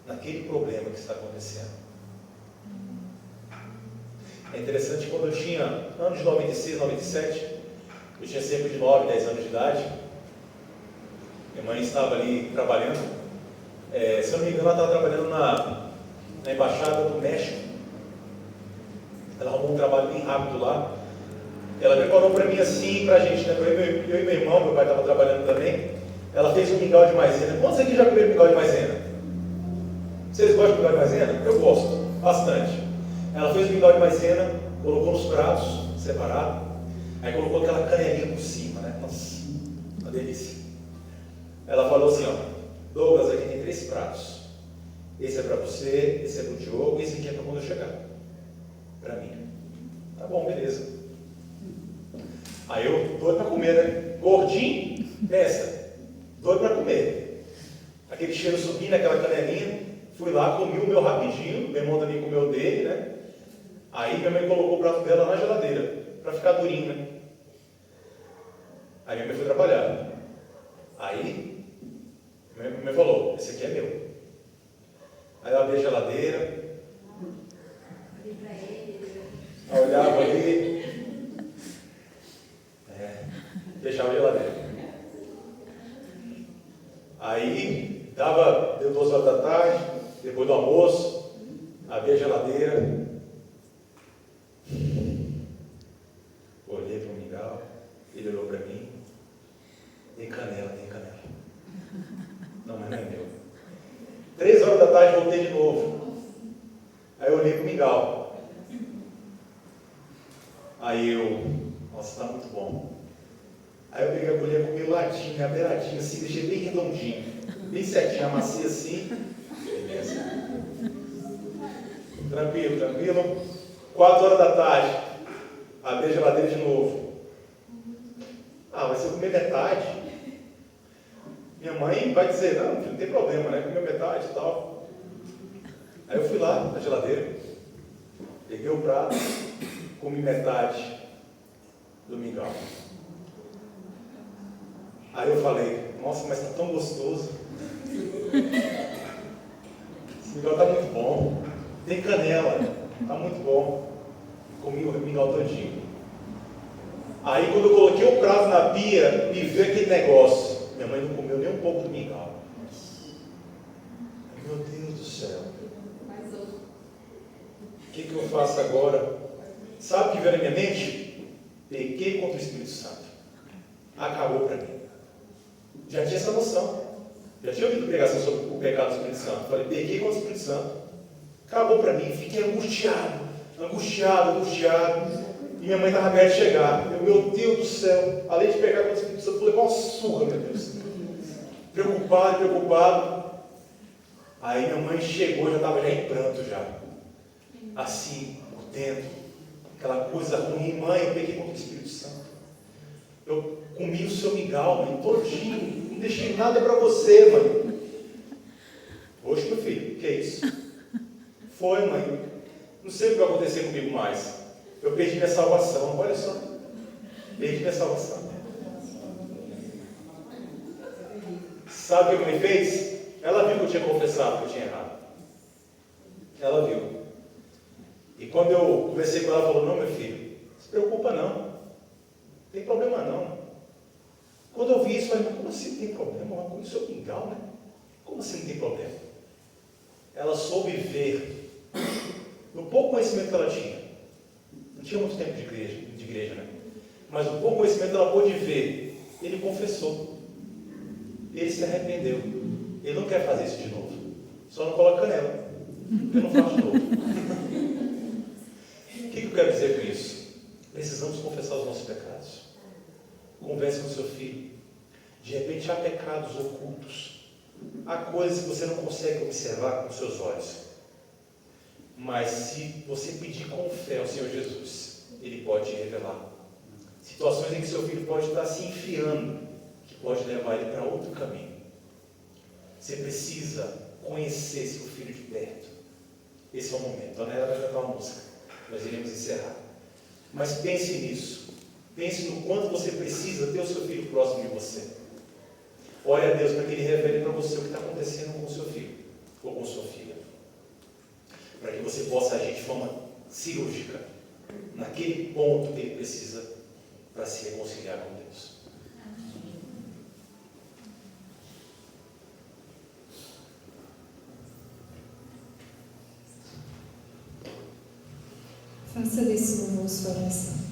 naquele problema que está acontecendo. É interessante, quando eu tinha anos de 96, 97, eu tinha cerca de 9, 10 anos de idade. Minha mãe estava ali trabalhando, se eu não me engano, ela estava trabalhando na Embaixada do México. Ela arrumou um trabalho bem rápido lá. Ela preparou para mim assim, para a gente, né? Eu e meu irmão, meu pai estava trabalhando também. Ela fez um mingau de maisena. Quantos aqui já comeram mingau de maisena? Vocês gostam de mingau de maisena? Eu gosto, bastante. Ela fez o mingau de maisena, colocou nos pratos, separado. Aí colocou aquela canelinha por cima, né? Nossa, uma delícia. Ela falou assim, ó: Douglas, aqui tem 3 pratos. Esse é para você, esse é para o Diogo, e esse aqui é para quando eu chegar. Para mim. Tá bom, beleza. Aí eu, doido para comer, né? Gordinho, pensa, doido para comer. Aquele cheiro subindo, aquela canelinha. Fui lá, comi o meu rapidinho, meu irmão também comeu o dele, né? Aí minha mãe colocou o prato dela na geladeira, para ficar durinho, né? Aí minha mãe foi trabalhar. Aí minha mãe falou: esse aqui é meu. Aí ela abriu a geladeira, aí olhava ali, deixava a geladeira. Aí deu 2 horas da tarde, depois do almoço, abri a geladeira, olhei para o mingau, ele olhou para mim: tem canela, tem canela. Não, mas não é meu. 3 horas da tarde voltei de novo. Aí eu olhei para o mingau. Aí eu, nossa, está muito bom. Aí eu peguei a colher, comi ladinho, beiradinho, assim, deixei bem redondinho, bem certinho, amassei assim. Beleza. Tranquilo, tranquilo. 4 horas da tarde, abri a geladeira de novo. Ah, mas se eu comer metade, minha mãe vai dizer: não, filho, não tem problema, né? Comeu metade e tal. Aí eu fui lá na geladeira, peguei o prato, comi metade do mingau. Aí eu falei: nossa, mas está tão gostoso. Esse mingau está muito bom. Tem canela, está muito bom. Comi o mingau todinho. Aí quando eu coloquei o prato na pia, me veio aquele negócio. Minha mãe não comeu nem um pouco do mingau. Meu céu. O que eu faço agora? Sabe o que veio na minha mente? Pequei contra o Espírito Santo. Acabou para mim. Já tinha essa noção. Já tinha ouvido pregação sobre o pecado do Espírito Santo. Falei, pequei contra o Espírito Santo. Acabou para mim. Fiquei angustiado. E minha mãe estava perto de chegar. Meu Deus do céu. Além de pegar contra o Espírito Santo, falei, qual uma surra, meu Deus. Preocupado. Aí minha mãe chegou, já estava em pranto já. Assim, por dentro. Aquela coisa ruim. Mãe, eu peguei contra o Espírito Santo. Eu comi o seu mingau, mãe, todinho. Não deixei nada para você, mãe. Oxe, meu filho, o que é isso? Foi, mãe. Não sei o que vai acontecer comigo mais. Eu perdi minha salvação. Olha só. Perdi minha salvação. Sabe o que a mãe fez? Ela viu que eu tinha confessado que eu tinha errado. Ela viu. E quando eu conversei com ela, ela falou, não, meu filho, não se preocupa não. Não tem problema não. Quando eu vi isso, eu falei, mas como assim não tem problema? Uma coisa seu mingau, né? Como assim não tem problema? Ela soube ver, no pouco conhecimento que ela tinha, não tinha muito tempo de igreja, né? Mas no pouco conhecimento ela pôde ver, ele confessou, ele se arrependeu, ele não quer fazer isso de novo, só não coloca canela, eu não faço de novo. O que eu quero dizer com isso? Precisamos confessar os nossos pecados. Converse com seu filho. De repente há pecados ocultos. Há coisas que você não consegue observar com os seus olhos. Mas se você pedir com fé ao Senhor Jesus, Ele pode te revelar. Situações em que seu filho pode estar se enfiando, que pode levar ele para outro caminho. Você precisa conhecer seu filho de perto. Esse é o momento. A Dona vai cantar uma música. Nós iremos encerrar. Mas pense nisso. Pense no quanto você precisa ter o seu filho próximo de você. Ore a Deus para que Ele revele para você o que está acontecendo com o seu filho ou com sua filha. Para que você possa agir de forma cirúrgica naquele ponto que ele precisa para se reconciliar com Deus. Faça desse louvor sua oração.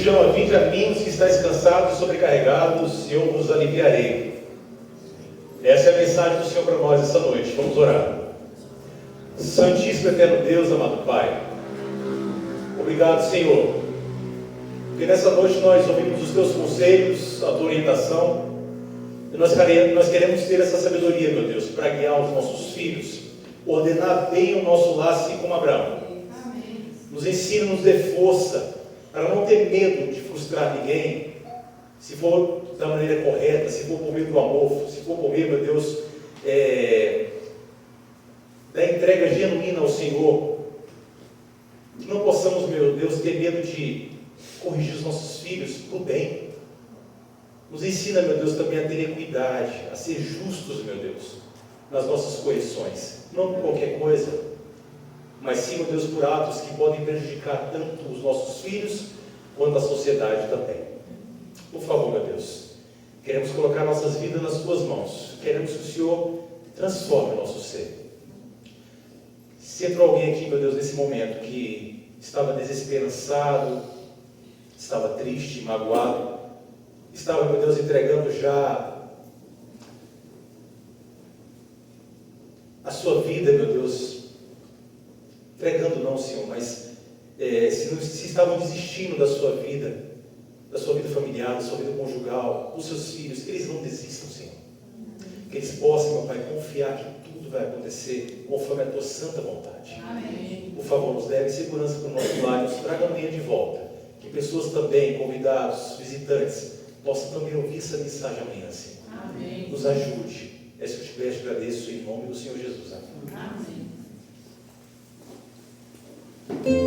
chama: vinde a mim os que estáis cansados e sobrecarregados, e eu vos aliviarei. Essa é a mensagem do Senhor para nós essa noite. Vamos orar. Santíssimo Eterno Deus, amado Pai, obrigado, Senhor, porque nessa noite nós ouvimos os Teus conselhos, a Tua orientação, e nós queremos ter essa sabedoria, meu Deus, para guiar os nossos filhos, ordenar bem o nosso lar, assim como Abraão. Nos ensina, nos dê força, para não ter medo de frustrar ninguém, se for da maneira correta, se for por meio do amor, se for por meio, meu Deus, da entrega genuína ao Senhor. Que não possamos, meu Deus, ter medo de corrigir os nossos filhos para o bem. Nos ensina, meu Deus, também a ter equidade, a ser justos, meu Deus, nas nossas correções, não por qualquer coisa, mas sim, meu Deus, por atos que podem prejudicar tanto os nossos filhos, quanto a sociedade também. Por favor, meu Deus, queremos colocar nossas vidas nas Tuas mãos, queremos que o Senhor transforme o nosso ser. Se entrou alguém aqui, meu Deus, nesse momento, que estava desesperançado, estava triste, magoado, estava, meu Deus, entregando já a sua vida, meu Deus, entregando não, Senhor, mas se estavam desistindo da sua vida familiar, da sua vida conjugal, dos seus filhos, que eles não desistam, Senhor. Que eles possam, meu Pai, confiar que tudo vai acontecer conforme a Tua santa vontade. Amém. Por favor, nos leve segurança para o nosso lar, nos traga amanhã de volta. Que pessoas também, convidados, visitantes, possam também ouvir essa mensagem amanhã, Senhor. Amém. Nos ajude. É isso que eu te peço e agradeço em nome do Senhor Jesus. Amém. Amém.